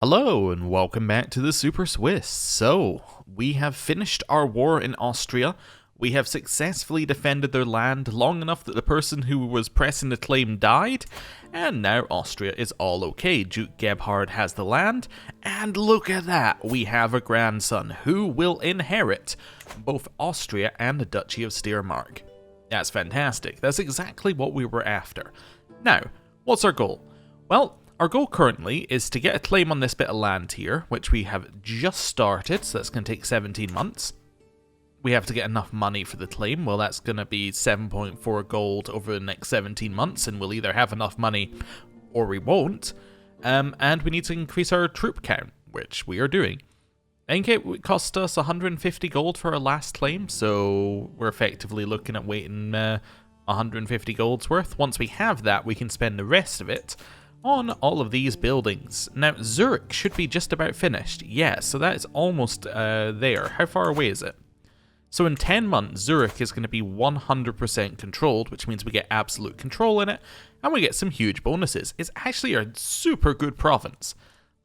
Hello and welcome back to the Super Swiss. So, we have finished our war in Austria. We have successfully defended their land long enough that the person who was pressing the claim died, and now Austria is all okay. Duke Gebhard has the land, and look at that, we have a grandson who will inherit both Austria and the Duchy of Steiermark. That's fantastic. That's exactly what we were after. Now, what's our goal? Well, our goal currently is to get a claim on this bit of land here, which we have just started, so that's going to take 17 months. We have to get enough money for the claim. Well, that's going to be 7.4 gold over the next 17 months, and we'll either have enough money or we won't. And we need to increase our troop count, which we are doing. I think it cost us 150 gold for our last claim, so we're effectively looking at waiting 150 gold's worth. Once we have that, we can spend the rest of it on all of these buildings. Now, Zurich should be just about finished. Yeah, so that is almost there. How far away is it? So in 10 months, Zurich is going to be 100% controlled, which means we get absolute control in it, and we get some huge bonuses. It's actually a super good province.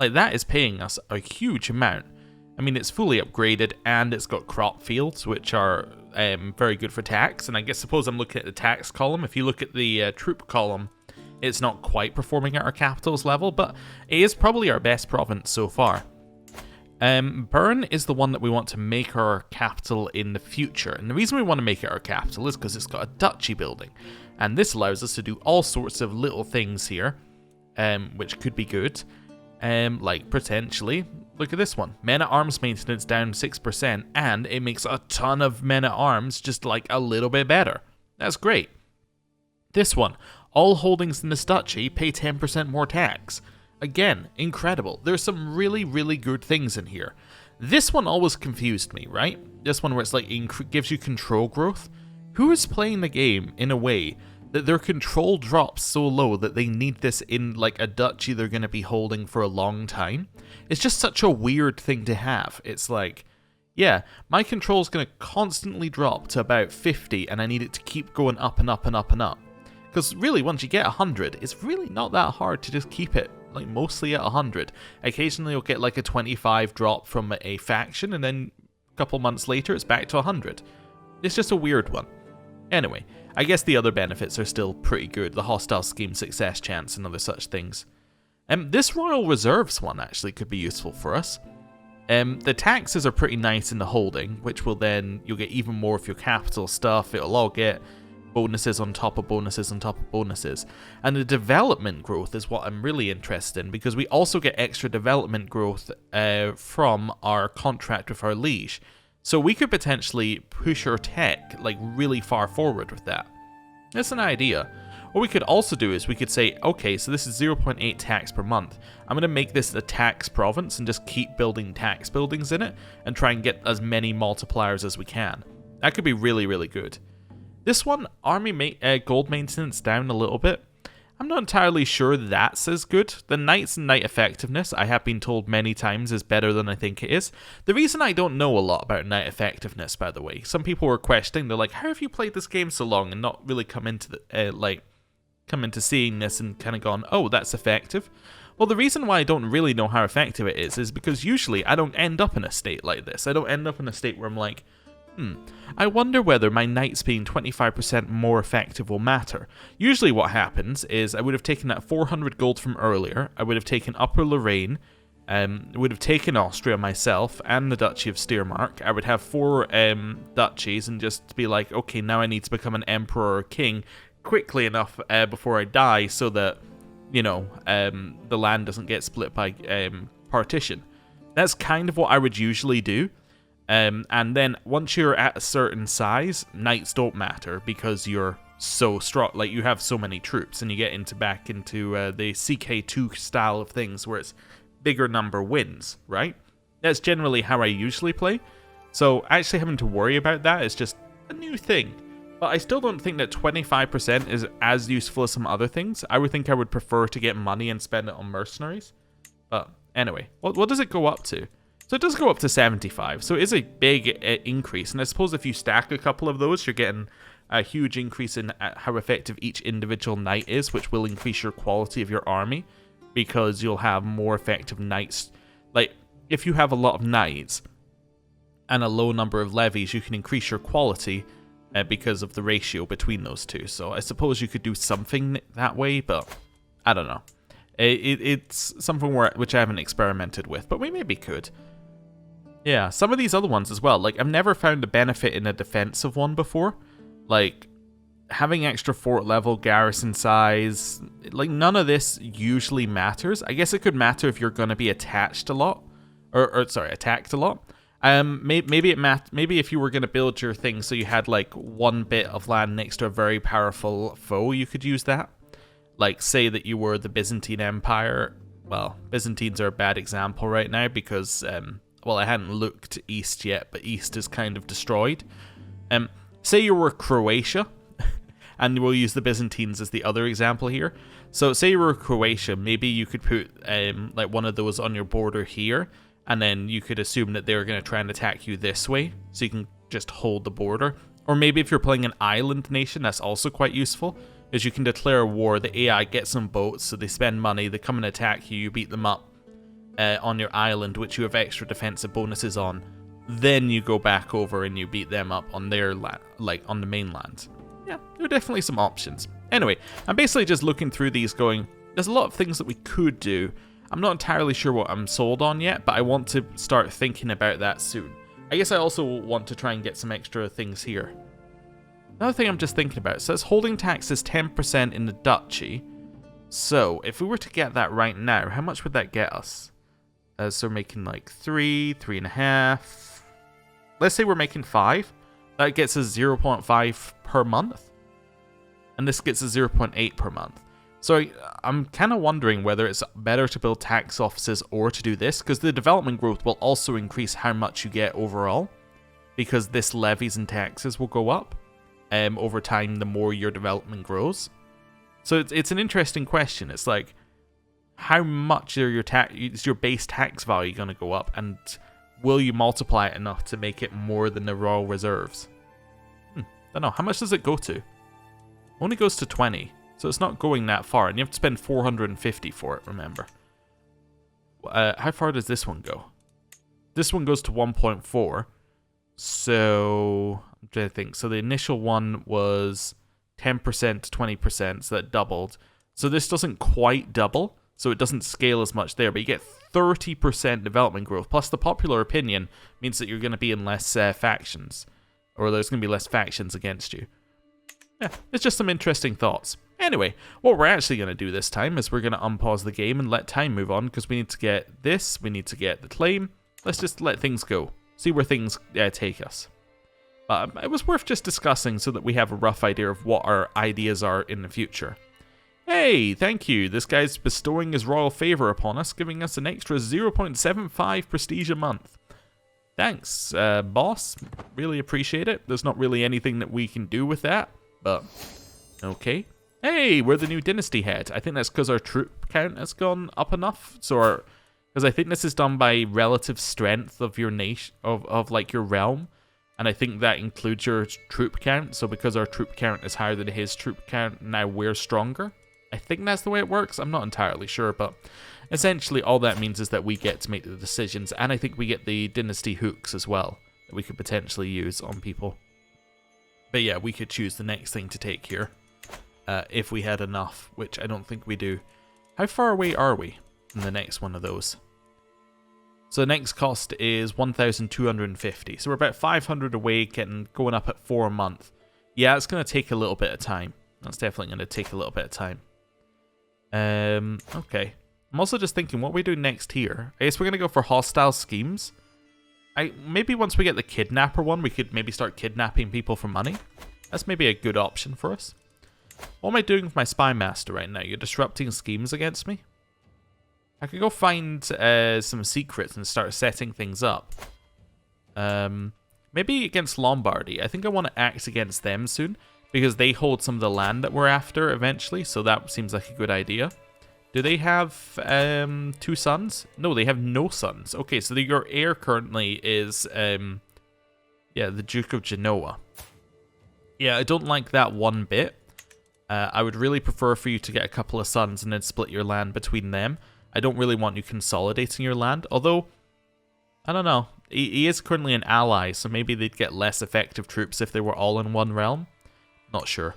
Like, that is paying us a huge amount. I mean, it's fully upgraded, and it's got crop fields, which are very good for tax. And I suppose I'm looking at the tax column. If you look at the troop column, it's not quite performing at our capital's level, but it is probably our best province so far. Bern is the one that we want to make our capital in the future. And the reason we want to make it our capital is because it's got a duchy building. And this allows us to do all sorts of little things here, which could be good. Like potentially, look at this one. Men-at-arms maintenance down 6%, and it makes a ton of men-at-arms just like a little bit better. That's great. This one. All holdings in this duchy pay 10% more tax. Again, incredible. There's some really, really good things in here. This one always confused me, right? This one where it's like gives you control growth. Who is playing the game in a way that their control drops so low that they need this in like a duchy they're going to be holding for a long time? It's just such a weird thing to have. It's like, yeah, my control is going to constantly drop to about 50 and I need it to keep going up and up and up and up. Because really, once you get 100, it's really not that hard to just keep it, like, mostly at 100. Occasionally, you'll get, like, a 25 drop from a faction, and then a couple months later, it's back to 100. It's just a weird one. Anyway, I guess the other benefits are still pretty good. The hostile scheme success chance and other such things. This Royal Reserves one, actually, could be useful for us. The taxes are pretty nice in the holding, which will then, you'll get even more of your capital stuff. It'll all get bonuses on top of bonuses on top of bonuses. And the development growth is what I'm really interested in, because we also get extra development growth from our contract with our liege. So we could potentially push our tech like really far forward with that. That's an idea. What we could also do is we could say, okay, so this is 0.8 tax per month. I'm going to make this a tax province and just keep building tax buildings in it and try and get as many multipliers as we can. That could be really, really good. This one, army gold maintenance down a little bit. I'm not entirely sure that's as good. The knights and knight effectiveness, I have been told many times, is better than I think it is. The reason I don't know a lot about knight effectiveness, by the way, some people were questioning, they're like, how have you played this game so long and not really come into seeing this and kind of gone, oh, that's effective? Well, the reason why I don't really know how effective it is because usually I don't end up in a state like this. I don't end up in a state where I'm like, I wonder whether my knights being 25% more effective will matter. Usually what happens is I would have taken that 400 gold from earlier, I would have taken Upper Lorraine, would have taken Austria myself and the Duchy of Steiermark. I would have 4 duchies and just be like, okay, now I need to become an emperor or king quickly enough before I die so that, you know, the land doesn't get split by partition. That's kind of what I would usually do. And then once you're at a certain size, knights don't matter because you're so strong, like you have so many troops, and you get back into the CK2 style of things where it's bigger number wins, right? That's generally how I usually play. So actually having to worry about that is just a new thing. But I still don't think that 25% is as useful as some other things. I would think I would prefer to get money and spend it on mercenaries. But anyway, what does it go up to? So it does go up to 75, so it is a big increase, and I suppose if you stack a couple of those, you're getting a huge increase in how effective each individual knight is, which will increase your quality of your army. because you'll have more effective knights. Like, if you have a lot of knights and a low number of levies, you can increase your quality because of the ratio between those two. So I suppose you could do something that way, but I don't know. It's something which I haven't experimented with, but we maybe could. Yeah, some of these other ones as well. Like, I've never found a benefit in a defensive one before. Like, having extra fort level, garrison size, like, none of this usually matters. I guess it could matter if you're going to be attached a lot. Attacked a lot. Maybe if you were going to build your thing so you had, like, one bit of land next to a very powerful foe, you could use that. Like, say that you were the Byzantine Empire. Well, Byzantines are a bad example right now because, well, I hadn't looked east yet, but east is kind of destroyed. Say you were Croatia, and we'll use the Byzantines as the other example here. So, say you were Croatia, maybe you could put, like, one of those on your border here, and then you could assume that they were going to try and attack you this way, so you can just hold the border. Or maybe if you're playing an island nation, that's also quite useful, is you can declare a war, the AI gets some boats, so they spend money, they come and attack you, you beat them up on your island, which you have extra defensive bonuses on. Then you go back over and you beat them up on their like on the mainland. Yeah, there are definitely some options. Anyway, I'm basically just looking through these going, there's a lot of things that we could do. I'm not entirely sure what I'm sold on yet, but I want to start thinking about that soon. I guess I also want to try and get some extra things here. Another thing I'm just thinking about, it says holding tax is 10% in the duchy. So, if we were to get that right now, how much would that get us? So we're making like 3.5. Let's say we're making 5. That gets us 0.5 per month. And this gets us 0.8 per month. So I'm kind of wondering whether it's better to build tax offices or to do this, because the development growth will also increase how much you get overall, because this levies and taxes will go up over time the more your development grows. So it's an interesting question. It's like, how much is your base tax value going to go up, and will you multiply it enough to make it more than the royal reserves? Don't know. How much does it go to? Only goes to 20, so it's not going that far, and you have to spend 450 for it, remember. How far does this one go? This one goes to 1.4, so I'm trying to think. So the initial one was 10% to 20%, so that doubled. So this doesn't quite double, so it doesn't scale as much there, but you get 30% development growth, plus the popular opinion means that you're going to be in less factions, or there's going to be less factions against you. Yeah, it's just some interesting thoughts. Anyway, what we're actually going to do this time is we're going to unpause the game and let time move on, because we need to get this, we need to get the claim. Let's just let things go, see where things take us. But it was worth just discussing so that we have a rough idea of what our ideas are in the future. Hey, thank you. This guy's bestowing his royal favor upon us, giving us an extra 0.75 prestige a month. Thanks, boss. Really appreciate it. There's not really anything that we can do with that, but okay. Hey, we're the new dynasty head. I think that's because our troop count has gone up enough. So because I think this is done by relative strength of your nation, of like your realm. And I think that includes your troop count. So because our troop count is higher than his troop count, now we're stronger. I think that's the way it works. I'm not entirely sure, but essentially all that means is that we get to make the decisions, and I think we get the dynasty hooks as well that we could potentially use on people. But yeah, we could choose the next thing to take here if we had enough, which I don't think we do. How far away are we from the next one of those? So the next cost is 1,250. So we're about 500 away, going up at 4 a month. Yeah, it's going to take a little bit of time. That's definitely going to take a little bit of time. Okay. I'm also just thinking, what we do next here? I guess we're going to go for hostile schemes. Maybe once we get the kidnapper one, we could maybe start kidnapping people for money. That's maybe a good option for us. What am I doing with my spy master right now? You're disrupting schemes against me? I could go find some secrets and start setting things up. Maybe against Lombardy. I think I want to act against them soon, because they hold some of the land that we're after eventually, so that seems like a good idea. Do they have 2 sons? No, they have no sons. Okay, so your heir currently is, the Duke of Genoa. Yeah, I don't like that one bit. I would really prefer for you to get a couple of sons and then split your land between them. I don't really want you consolidating your land, although, I don't know. He is currently an ally, so maybe they'd get less effective troops if they were all in one realm. Not sure.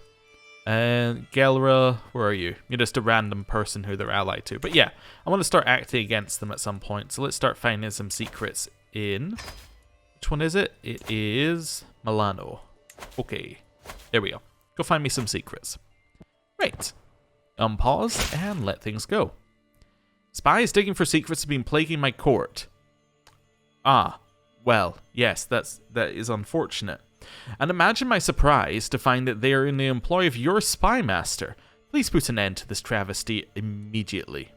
Gelra, where are you? You're just a random person who they're allied to. But yeah, I want to start acting against them at some point, so let's start finding some secrets in... Which one is it? It is Milano. Okay, there we go. Go find me some secrets. Right. Unpause and let things go. Spies digging for secrets have been plaguing my court. Ah, well, yes, that is unfortunate. And imagine my surprise to find that they are in the employ of your spy master. Please put an end to this travesty immediately.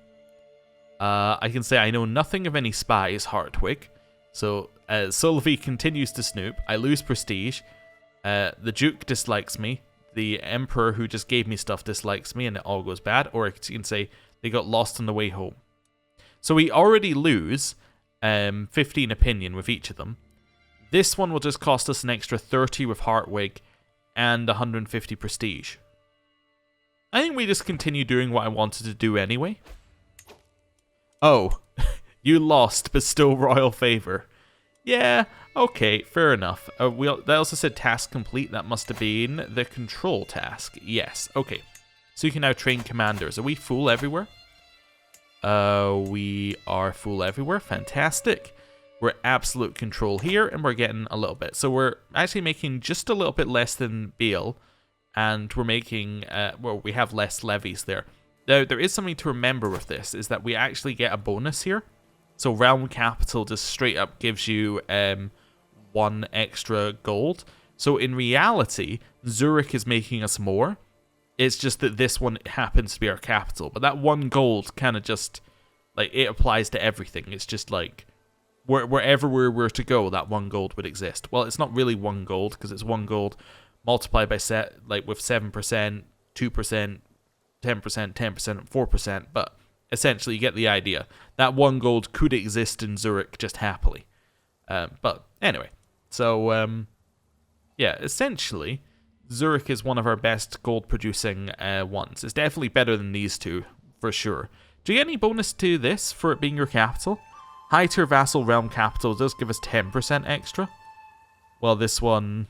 I can say I know nothing of any spies, Hartwig. So, Sylvie continues to snoop. I lose prestige. The Duke dislikes me. The Emperor who just gave me stuff dislikes me, and it all goes bad. Or you can say they got lost on the way home. So we already lose 15 opinion with each of them. This one will just cost us an extra 30 with Hartwig and 150 prestige. I think we just continue doing what I wanted to do anyway. Oh, you lost, but still royal favor. Yeah, okay, fair enough. They also said task complete. That must have been the control task. Yes, okay. So you can now train commanders. Are we full everywhere? We are full everywhere. Fantastic. We're absolute control here, and we're getting a little bit. So we're actually making just a little bit less than Beale, and we're making, well, we have less levies there. Now, there is something to remember with this, is that we actually get a bonus here. So realm capital just straight up gives you 1 extra gold. So in reality, Zurich is making us more. It's just that this one happens to be our capital. But that 1 gold kind of just, like, it applies to everything. It's just like, wherever we were to go, that 1 gold would exist. Well, it's not really 1 gold, because it's 1 gold multiplied by, with 7%, 2%, 10%, 10%, 4%, but essentially you get the idea. That 1 gold could exist in Zurich just happily. But anyway, so yeah, essentially, Zurich is one of our best gold-producing ones. It's definitely better than these two, for sure. Do you get any bonus to this for it being your capital? High-tier vassal realm capital does give us 10% extra. Well, this one,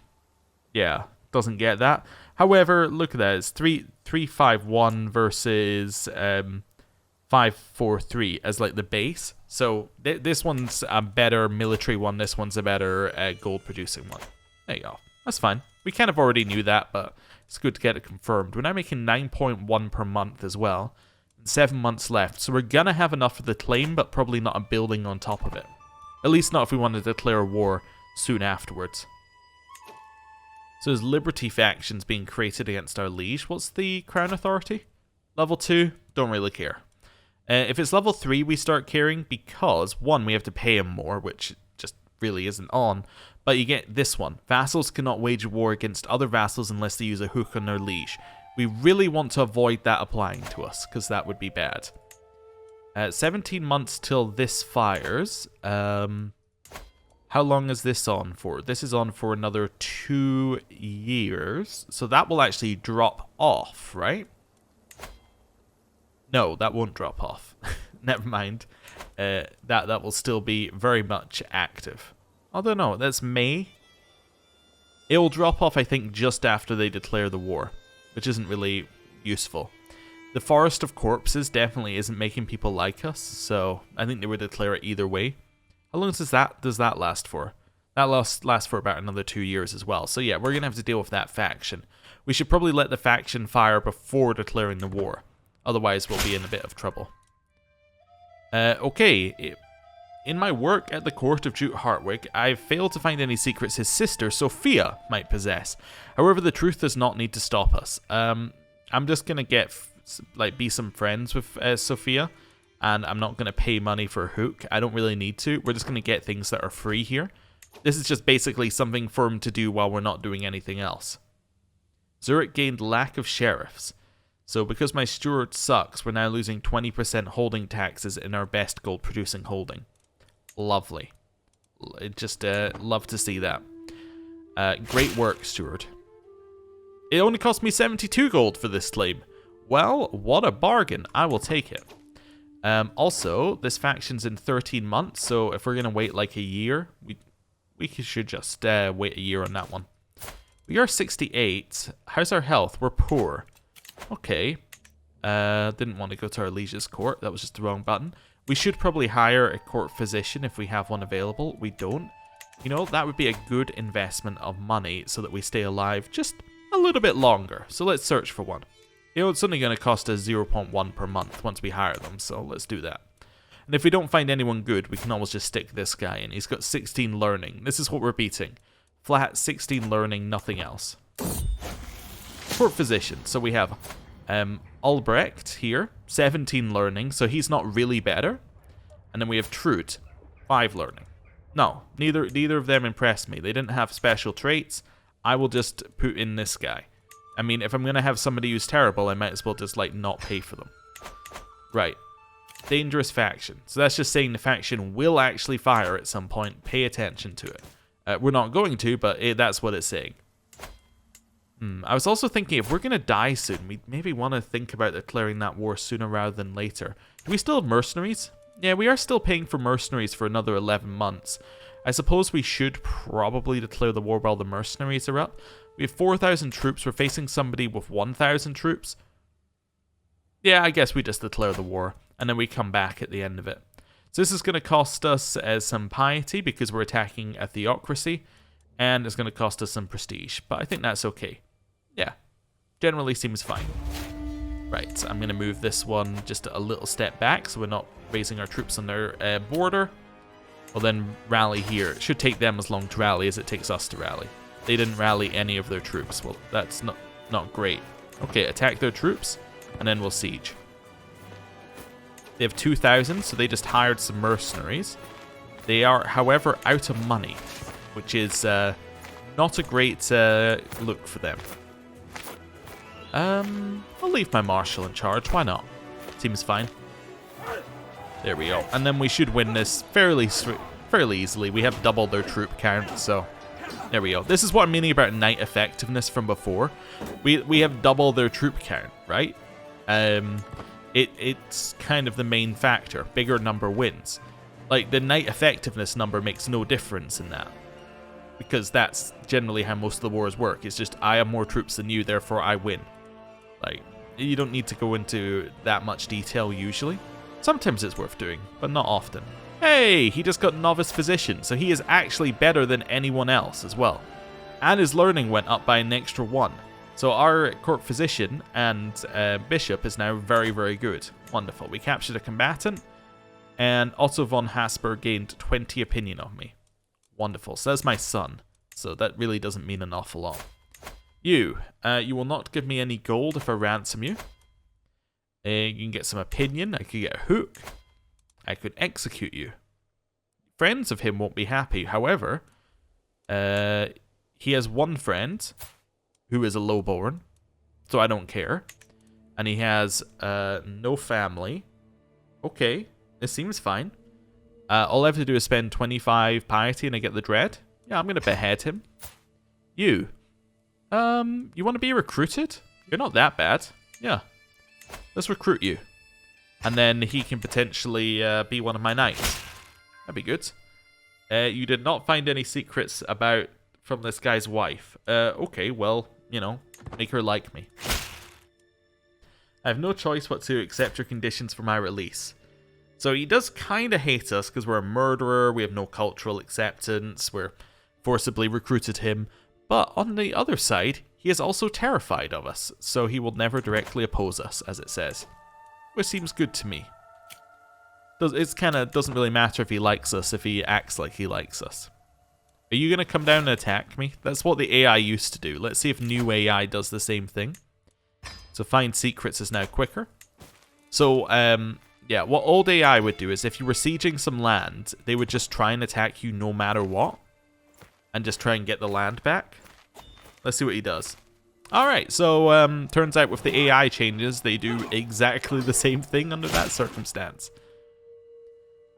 yeah, doesn't get that. However, look at that. It's 351 versus 543 as like the base. So this one's a better military one. This one's a better gold-producing one. There you go. That's fine. We kind of already knew that, but it's good to get it confirmed. We're now making 9.1 per month as well. 7 months left, so we're gonna have enough for the claim, but probably not a building on top of it. At least not if we want to declare war soon afterwards. So there's Liberty factions being created against our liege. What's the Crown Authority? Level 2? Don't really care. If it's level 3, we start caring because, 1, we have to pay him more, which just really isn't on. But you get this one. Vassals cannot wage war against other vassals unless they use a hook on their liege. We really want to avoid that applying to us, because that would be bad. 17 months till this fires. How long is this on for? This is on for another 2 years. So that will actually drop off, right? No, that won't drop off. Never mind. That will still be very much active. Although no, that's May. It will drop off, I think, just after they declare the war, which isn't really useful. The Forest of Corpses definitely isn't making people like us, so I think they would declare it either way. How long does that last for? That lasts for about another 2 years as well. So yeah, we're going to have to deal with that faction. We should probably let the faction fire before declaring the war. Otherwise, we'll be in a bit of trouble. Okay. In my work at the court of Duke Hartwig, I've failed to find any secrets his sister, Sophia, might possess. However, the truth does not need to stop us. I'm just going to be some friends with Sophia, and I'm not going to pay money for a hook. I don't really need to. We're just going to get things that are free here. This is just basically something for him to do while we're not doing anything else. Zurich gained lack of sheriffs. So because my steward sucks, we're now losing 20% holding taxes in our best gold-producing holding. Lovely. Just love to see that. Great work, steward. It only cost me 72 gold for this claim. Well, what a bargain. I will take it. Also, this faction's in 13 months, so if we're going to wait like a year, we should just wait a year on that one. We are 68. How's our health? We're poor. Okay. Didn't want to go to our liege's court. That was just the wrong button. We should probably hire a court physician if we have one available. We don't. You know, that would be a good investment of money so that we stay alive just a little bit longer. So let's search for one. You know, it's only going to cost us 0.1 per month once we hire them, so let's do that. And if we don't find anyone good, we can always just stick this guy in. He's got 16 learning. This is what we're beating. Flat 16 learning, nothing else. Court physician. So we have Albrecht here, 17 learning, so he's not really better. And then we have Trud, 5 learning. No, neither of them impressed me. They didn't have special traits. I will just put in this guy. I mean, if I'm going to have somebody who's terrible, I might as well just, like, not pay for them. Right. Dangerous faction. So that's just saying the faction will actually fire at some point. Pay attention to it. We're not going to, but that's what it's saying. I was also thinking, if we're going to die soon, we maybe want to think about declaring that war sooner rather than later. Do we still have mercenaries? Yeah, we are still paying for mercenaries for another 11 months. I suppose we should probably declare the war while the mercenaries are up. We have 4,000 troops. We're facing somebody with 1,000 troops. Yeah, I guess we just declare the war, and then we come back at the end of it. So this is going to cost us some piety because we're attacking a theocracy, and it's going to cost us some prestige, but I think that's okay. Yeah, generally seems fine. Right, I'm going to move this one just a little step back so we're not raising our troops on their border. We'll then rally here. It should take them as long to rally as it takes us to rally. They didn't rally any of their troops. Well, that's not great. Okay, attack their troops, and then we'll siege. They have 2,000, so they just hired some mercenaries. They are, however, out of money, which is not a great look for them. I'll leave my marshal in charge. Why not? Seems fine. There we go. And then we should win this fairly easily. We have doubled their troop count, so there we go. This is what I'm meaning about knight effectiveness from before. We have double their troop count, right? It's kind of the main factor. Bigger number wins. Like, the knight effectiveness number makes no difference in that. Because that's generally how most of the wars work. It's just, I have more troops than you, therefore I win. Like, you don't need to go into that much detail usually. Sometimes it's worth doing, but not often. Hey, he just got novice physician, so he is actually better than anyone else as well. And his learning went up by an extra 1. So our court physician and bishop is now very, very good. Wonderful. We captured a combatant, and Otto von Habsburg gained 20 opinion of me. Wonderful. So that's my son. So that really doesn't mean an awful lot. You will not give me any gold if I ransom you. You can get some opinion. I could get a hook. I could execute you. Friends of him won't be happy. However, he has one friend who is a lowborn, so I don't care. And he has no family. Okay, this seems fine. All I have to do is spend 25 piety and I get the dread. Yeah, I'm going to behead him. You want to be recruited? You're not that bad. Yeah. Let's recruit you. And then he can potentially be one of my knights. That'd be good. You did not find any secrets from this guy's wife. Okay, well, you know, make her like me. I have no choice but to accept your conditions for my release. So he does kind of hate us because we're a murderer, we have no cultural acceptance, we're forcibly recruited him. But on the other side, he is also terrified of us, so he will never directly oppose us, as it says. Which seems good to me. It kind of doesn't really matter if he likes us, if he acts like he likes us. Are you going to come down and attack me? That's what the AI used to do. Let's see if new AI does the same thing. So find secrets is now quicker. So, yeah, what old AI would do is if you were sieging some land, they would just try and attack you no matter what. And just try and get the land back. Let's see what he does. Alright, so turns out with the AI changes, they do exactly the same thing under that circumstance.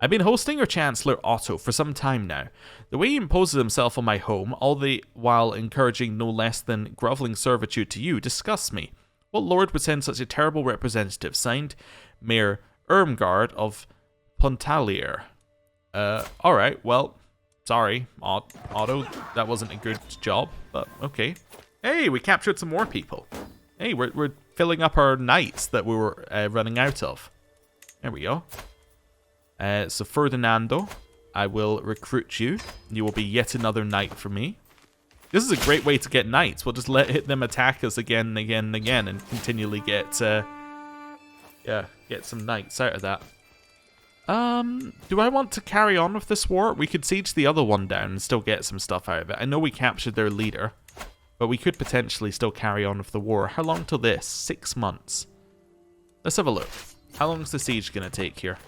I've been hosting your Chancellor Otto for some time now. The way he imposes himself on my home, all the while encouraging no less than groveling servitude to you, disgusts me. What lord would send such a terrible representative? Signed, Mayor Ermgard of Pontalier. Alright, well, sorry, Otto, that wasn't a good job, but okay. Hey, we captured some more people. Hey, we're filling up our knights that we were running out of. There we go. So Ferdinando, I will recruit you. You will be yet another knight for me. This is a great way to get knights. We'll just hit them attack us again and again and again and continually get some knights out of that. Do I want to carry on with this war? We could siege the other one down and still get some stuff out of it. I know we captured their leader, but we could potentially still carry on with the war. How long till this? 6 months. Let's have a look. How long is the siege going to take here?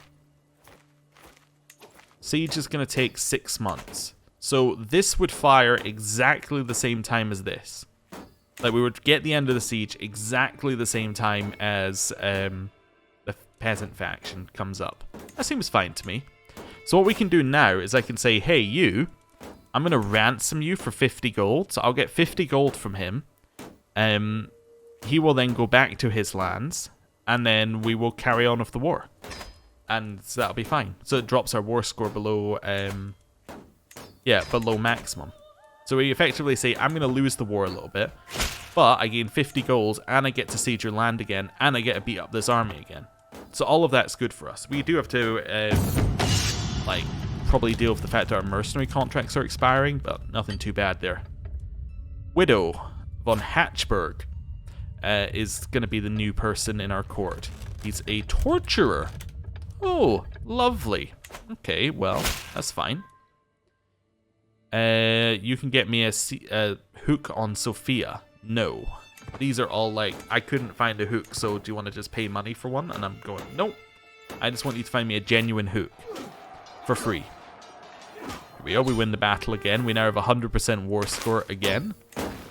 Siege is going to take 6 months. So this would fire exactly the same time as this. Like, we would get the end of the siege exactly the same time as the peasant faction comes up. That seems fine to me. So what we can do now is I can say, hey, you, I'm going to ransom you for 50 gold. So I'll get 50 gold from him. He will then go back to his lands, and then we will carry on with the war. And so that'll be fine. So it drops our war score below... below maximum. So we effectively say, I'm going to lose the war a little bit, but I gain 50 gold, and I get to siege your land again, and I get to beat up this army again. So all of that's good for us. We do have to, probably deal with the fact that our mercenary contracts are expiring, but nothing too bad there. Widow von Hatchberg is going to be the new person in our court. He's a torturer. Oh, lovely. Okay, well, that's fine. You can get me a hook on Sophia. No. These are all like, I couldn't find a hook, so do you want to just pay money for one? And I'm going, nope. I just want you to find me a genuine hook. For free. Here we go, we win the battle again. We now have 100% war score again.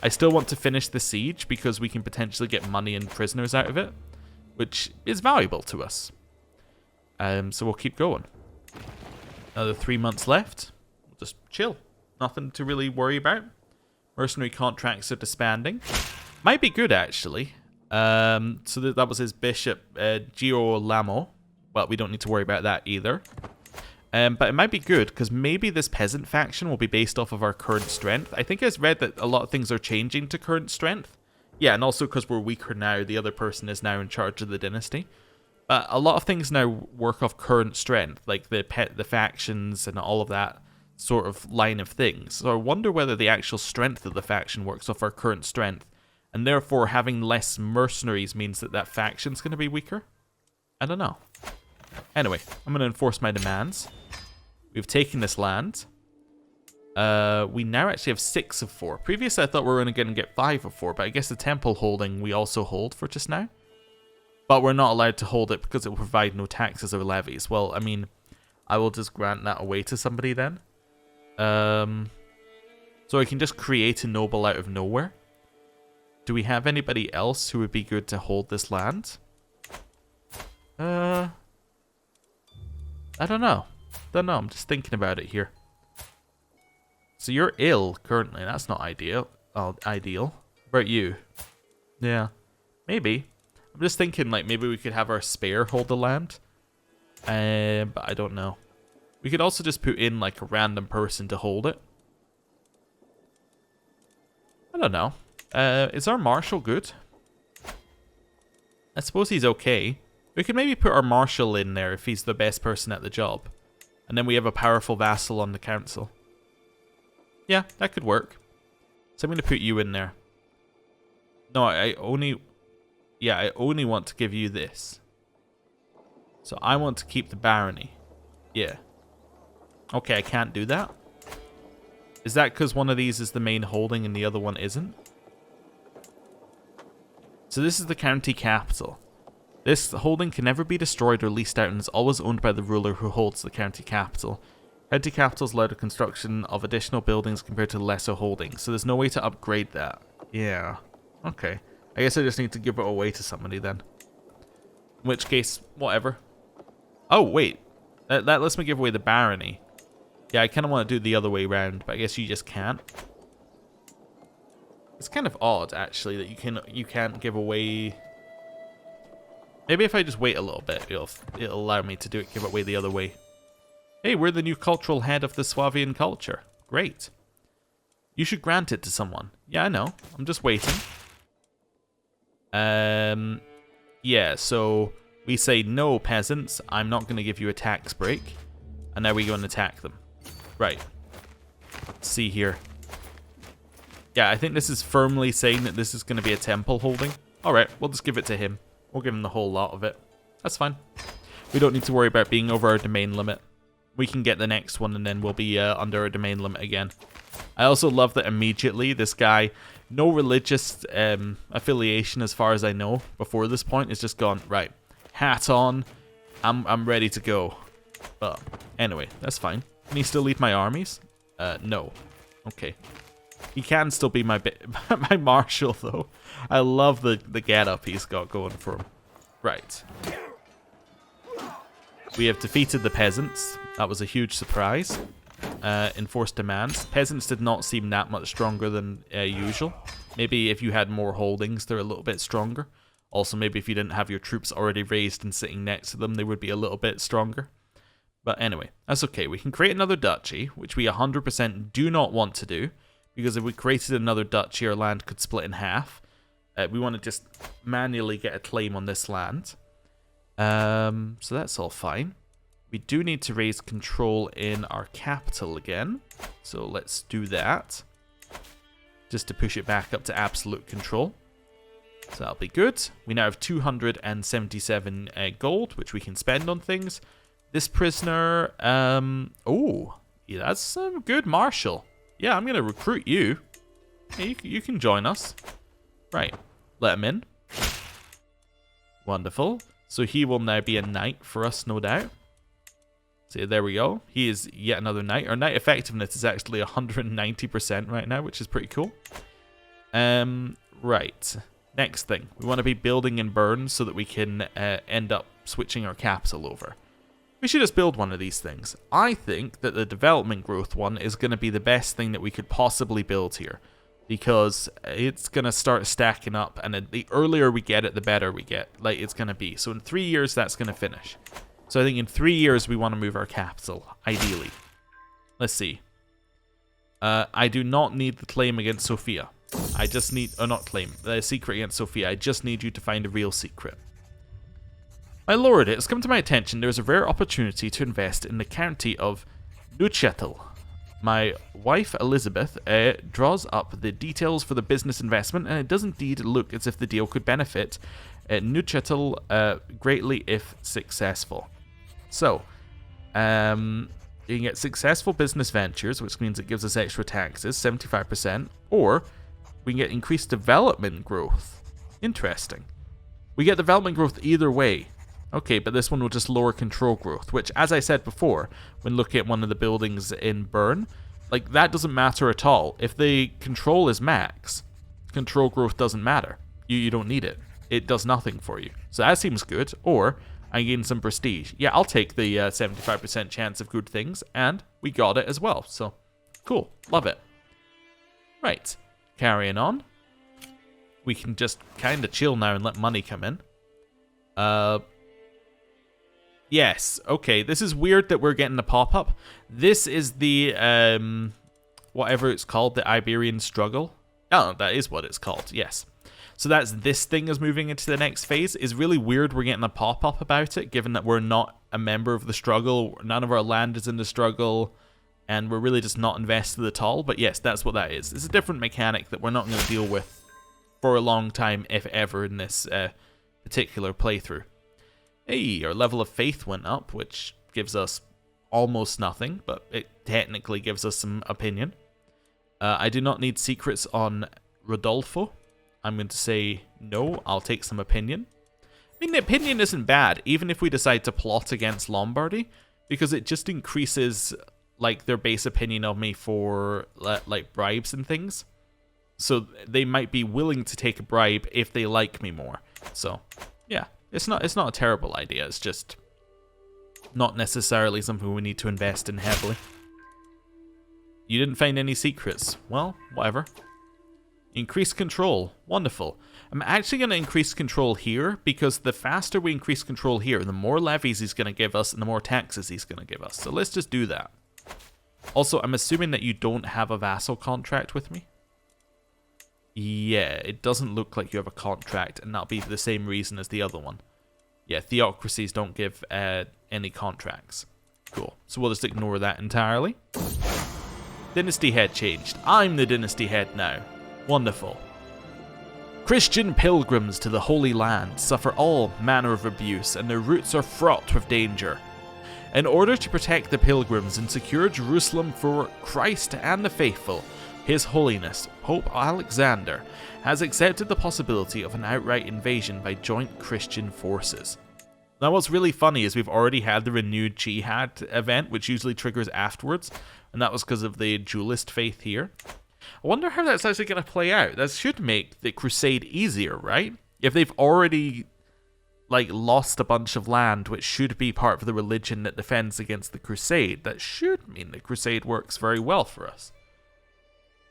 I still want to finish the siege because we can potentially get money and prisoners out of it, which is valuable to us. So we'll keep going. Another 3 months left. We'll just chill. Nothing to really worry about. Mercenary contracts are disbanding. Might be good, actually. So that was his bishop, Girolamo. Well, we don't need to worry about that either. But it might be good, because maybe this peasant faction will be based off of our current strength. I think I read that a lot of things are changing to current strength. Yeah, and also because we're weaker now, the other person is now in charge of the dynasty. But a lot of things now work off current strength, like the factions and all of that sort of line of things. So I wonder whether the actual strength of the faction works off our current strength, and therefore having less mercenaries means that that faction's going to be weaker? I don't know. Anyway, I'm going to enforce my demands. We've taken this land. We now actually have 6 of 4. Previously I thought we were going to get 5 of 4, but I guess the temple holding we also hold for just now. But we're not allowed to hold it because it will provide no taxes or levies. Well, I mean, I will just grant that away to somebody then. So I can just create a noble out of nowhere. Do we have anybody else who would be good to hold this land? I don't know. I'm just thinking about it here. So you're ill currently. That's not ideal. Ideal. What about you? Yeah. Maybe. I'm just thinking, like, maybe we could have our spare hold the land. But I don't know. We could also just put in, like, a random person to hold it. I don't know. Is our marshal good? I suppose he's okay. We could maybe put our marshal in there if he's the best person at the job. And then we have a powerful vassal on the council. Yeah, that could work. So I'm going to put you in there. No, I only want to give you this. So I want to keep the barony. Yeah. Okay, I can't do that. Is that because one of these is the main holding and the other one isn't? So this is the county capital. This holding can never be destroyed or leased out and is always owned by the ruler who holds the county capital. County capitals allow the construction of additional buildings compared to lesser holdings, so there's no way to upgrade that. Yeah. Okay. I guess I just need to give it away to somebody then. In which case, whatever. Oh, wait. That lets me give away the barony. Yeah, I kind of want to do it the other way around, but I guess you just can't. It's kind of odd, actually, that you can't give away... Maybe if I just wait a little bit, it'll allow me to do it, give it way the other way. Hey, we're the new cultural head of the Swabian culture. Great. You should grant it to someone. Yeah, I know. I'm just waiting. Yeah, so we say, no, peasants, I'm not going to give you a tax break. And now we go and attack them. Right. Let's see here. Yeah, I think this is firmly saying that this is going to be a temple holding. Alright, we'll just give it to him. We'll give him the whole lot of it. That's fine. We don't need to worry about being over our domain limit. We can get the next one and then we'll be under our domain limit again. I also love that immediately this guy, no religious affiliation as far as I know before this point, is just gone, right, hat on, I'm ready to go. But anyway, that's fine. Can he still lead my armies? No. Okay. He can still be my my marshal though. I love the getup he's got going for him. Right. We have defeated the peasants. That was a huge surprise. Enforced demands. Peasants did not seem that much stronger than usual. Maybe if you had more holdings, they're a little bit stronger. Also, maybe if you didn't have your troops already raised and sitting next to them, they would be a little bit stronger. But anyway, that's okay. We can create another duchy, which we 100% do not want to do. Because if we created another duchy, our land could split in half. We want to just manually get a claim on this land. So that's all fine. We do need to raise control in our capital again. So let's do that. Just to push it back up to absolute control. So that'll be good. We now have 277 gold, which we can spend on things. This prisoner, oh, yeah, that's some good marshal. Yeah, I'm going to recruit you. Yeah, you can join us. Right, let him in. Wonderful. So he will now be a knight for us, no doubt. So there we go. He is yet another knight. Our knight effectiveness is actually 190% right now, which is pretty cool. Right. Next thing. We want to be building in Bern so that we can end up switching our capital over. We should just build one of these things. I think that the development growth one is going to be the best thing that we could possibly build here. Because it's going to start stacking up, and the earlier we get it, the better we get. Like, it's going to be. So in 3 years, that's going to finish. So I think in 3 years, we want to move our capital, ideally. Let's see. I do not need the claim against Sophia. I just need, or not claim, the secret against Sophia. I just need you to find a real secret. My lord, it has come to my attention there is a rare opportunity to invest in the county of Neuchâtel. My wife, Elizabeth, draws up the details for the business investment, and it does indeed look as if the deal could benefit Neuchâtel greatly if successful. So, you can get successful business ventures, which means it gives us extra taxes, 75%, or we can get increased development growth. Interesting. We get development growth either way. Okay, but this one will just lower control growth, which, as I said before, when looking at one of the buildings in Bern, like, that doesn't matter at all. If the control is max, control growth doesn't matter. You don't need it. It does nothing for you. So that seems good. Or I gain some prestige. Yeah, I'll take the 75% chance of good things, and we got it as well. So, cool. Love it. Right. Carrying on. We can just kind of chill now and let money come in. Yes, okay, this is weird that we're getting a pop-up. This is the, whatever it's called, the Iberian Struggle. Oh, that is what it's called, yes. So that's this thing is moving into the next phase. It's really weird we're getting a pop-up about it, given that we're not a member of the struggle, none of our land is in the struggle, and we're really just not invested at all. But yes, that's what that is. It's a different mechanic that we're not going to deal with for a long time, if ever, in this particular playthrough. Hey, our level of faith went up, which gives us almost nothing, but it technically gives us some opinion. I do not need secrets on Rodolfo. I'm going to say no, I'll take some opinion. I mean, the opinion isn't bad, even if we decide to plot against Lombardy, because it just increases, like, their base opinion of me for, like, bribes and things. So they might be willing to take a bribe if they like me more. So, yeah. It's not a terrible idea, it's just not necessarily something we need to invest in heavily. You didn't find any secrets. Well, whatever. Increase control. Wonderful. I'm actually going to increase control here, because the faster we increase control here, the more levies he's going to give us and the more taxes he's going to give us. So let's just do that. Also, I'm assuming that you don't have a vassal contract with me. Yeah, it doesn't look like you have a contract, and that'll be the same reason as the other one. Yeah, theocracies don't give any contracts. Cool. So we'll just ignore that entirely. Dynasty head changed. I'm the dynasty head now. Wonderful. Christian pilgrims to the Holy Land suffer all manner of abuse, and their routes are fraught with danger. In order to protect the pilgrims and secure Jerusalem for Christ and the faithful, His Holiness, Pope Alexander, has accepted the possibility of an outright invasion by joint Christian forces. Now what's really funny is we've already had the renewed jihad event, which usually triggers afterwards, and that was because of the dualist faith here. I wonder how that's actually going to play out. That should make the crusade easier, right? If they've already lost a bunch of land, which should be part of the religion that defends against the crusade, that should mean the crusade works very well for us.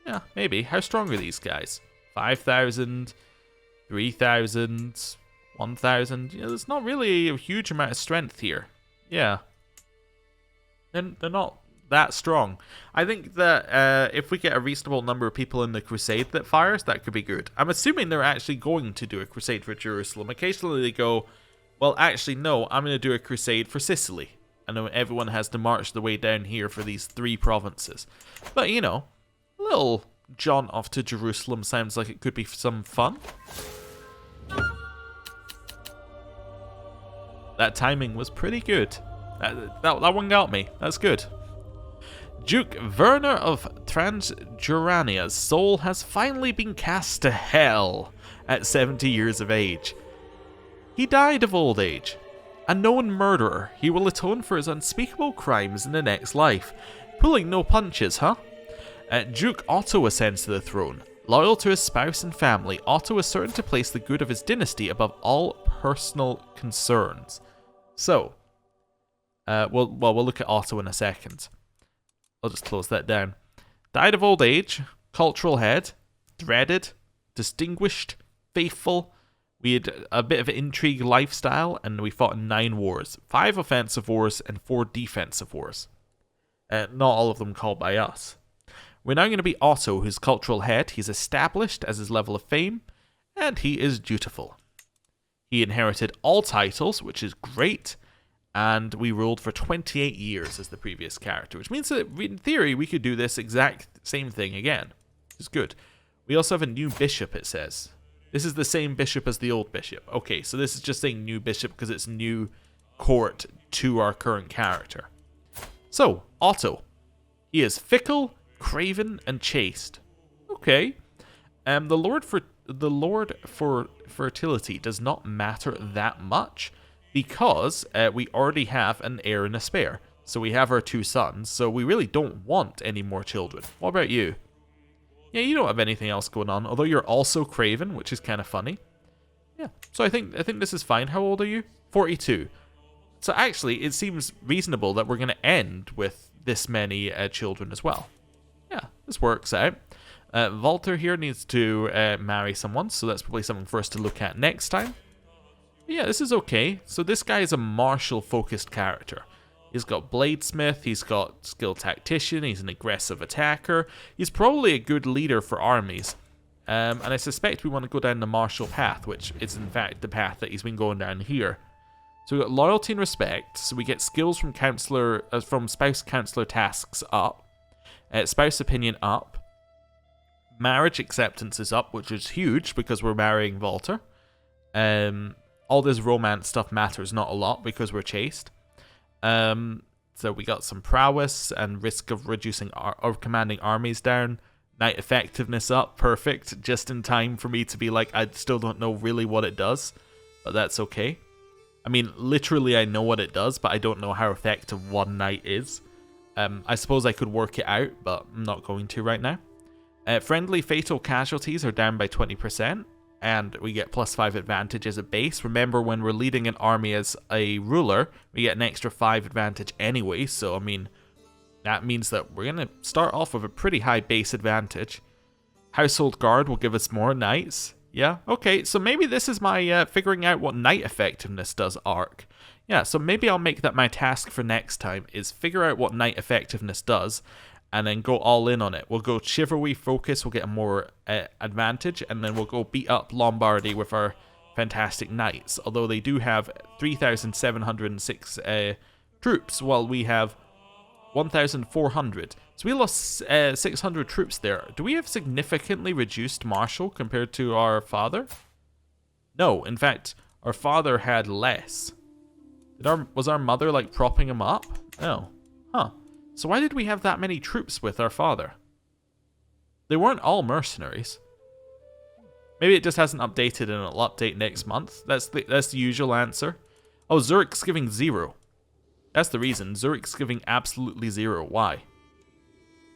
Yeah, maybe. How strong are these guys? 5,000, 3,000, 1,000. Yeah, there's not really a huge amount of strength here. Yeah. They're not that strong. I think that if we get a reasonable number of people in the crusade that fires, that could be good. I'm assuming they're actually going to do a crusade for Jerusalem. Occasionally they go, well, actually, no, I'm going to do a crusade for Sicily. And then everyone has to march the way down here for these 3 provinces. But, you know, a little jaunt off to Jerusalem sounds like it could be some fun. That timing was pretty good. That one got me. That's good. Duke Werner of Transjurania's soul has finally been cast to hell at 70 years of age. He died of old age. A known murderer, he will atone for his unspeakable crimes in the next life. Pulling no punches, huh? Duke Otto ascends to the throne. Loyal to his spouse and family, Otto is certain to place the good of his dynasty above all personal concerns. So, we'll look at Otto in a second. I'll just close that down. Died of old age, cultural head, dreaded, distinguished, faithful. We had a bit of an intrigue lifestyle, and we fought in 9 wars. 5 offensive wars and 4 defensive wars. Not all of them called by us. We're now going to be Otto, who's cultural head. He's established as his level of fame, and he is dutiful. He inherited all titles, which is great, and we ruled for 28 years as the previous character, which means that in theory we could do this exact same thing again. It's good. We also have a new bishop, it says. This is the same bishop as the old bishop. Okay, so this is just saying new bishop because it's new court to our current character. So, Otto. He is fickle, craven, and chaste. Okay. The Lord for fertility does not matter that much, because we already have an heir and a spare. So we have our 2 sons, so we really don't want any more children. What about you? Yeah, you don't have anything else going on, although you're also craven, which is kind of funny. Yeah, so I think this is fine. How old are you? 42. So actually, it seems reasonable that we're going to end with this many children as well. Yeah, this works out. Walter here needs to marry someone, so that's probably something for us to look at next time. Yeah, this is okay. So this guy is a martial-focused character. He's got bladesmith, he's got skilled tactician, he's an aggressive attacker. He's probably a good leader for armies. And I suspect we want to go down the martial path, which is in fact the path that he's been going down here. So we've got loyalty and respect, so we get skills from spouse counselor tasks up. Spouse opinion up. Marriage acceptance is up, which is huge because we're marrying Walter. All this romance stuff matters not a lot because we're chaste. So we got some prowess and risk of reducing or commanding armies down. Knight effectiveness up, perfect, just in time for me to be like, I still don't know really what it does, but that's okay. I mean, literally I know what it does, but I don't know how effective 1 knight is. I suppose I could work it out, but I'm not going to right now. Friendly fatal casualties are down by 20%, and we get +5 advantage as a base. Remember, when we're leading an army as a ruler, we get an extra 5 advantage anyway, so I mean, that means that we're going to start off with a pretty high base advantage. Household Guard will give us more knights. Yeah, okay, so maybe this is my figuring out what knight effectiveness does arc. Yeah, so maybe I'll make that my task for next time, is figure out what knight effectiveness does, and then go all in on it. We'll go chivalry focus, we'll get a more advantage, and then we'll go beat up Lombardy with our fantastic knights. Although they do have 3,706 troops, while we have 1,400. So we lost 600 troops there. Do we have significantly reduced martial compared to our father? No, in fact, our father had less. Was our mother like propping him up? No. Huh. So why did we have that many troops with our father? They weren't all mercenaries. Maybe it just hasn't updated and it'll update next month. That's the usual answer. Oh, Zurich's giving 0. That's the reason. Zurich's giving absolutely 0. Why?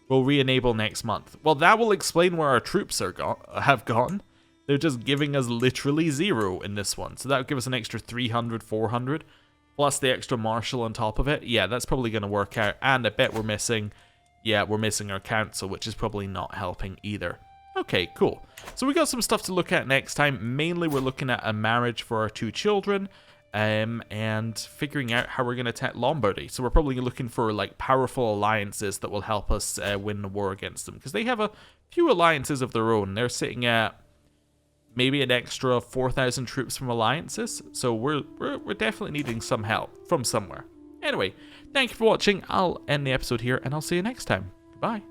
We'll re-enable next month. Well, that will explain where our troops have gone. They're just giving us literally 0 in this one. So that would give us an extra 300, 400. Plus the extra martial on top of it. Yeah, that's probably going to work out. And I bet we're missing... Yeah, we're missing our council, which is probably not helping either. Okay, cool. So we got some stuff to look at next time. Mainly we're looking at a marriage for our 2 children. And figuring out how we're going to attack Lombardy. So we're probably looking for like powerful alliances that will help us win the war against them. Because they have a few alliances of their own. They're sitting at... maybe an extra 4,000 troops from alliances, so we're definitely needing some help from somewhere. Anyway, thank you for watching. I'll end the episode here, and I'll see you next time. Goodbye.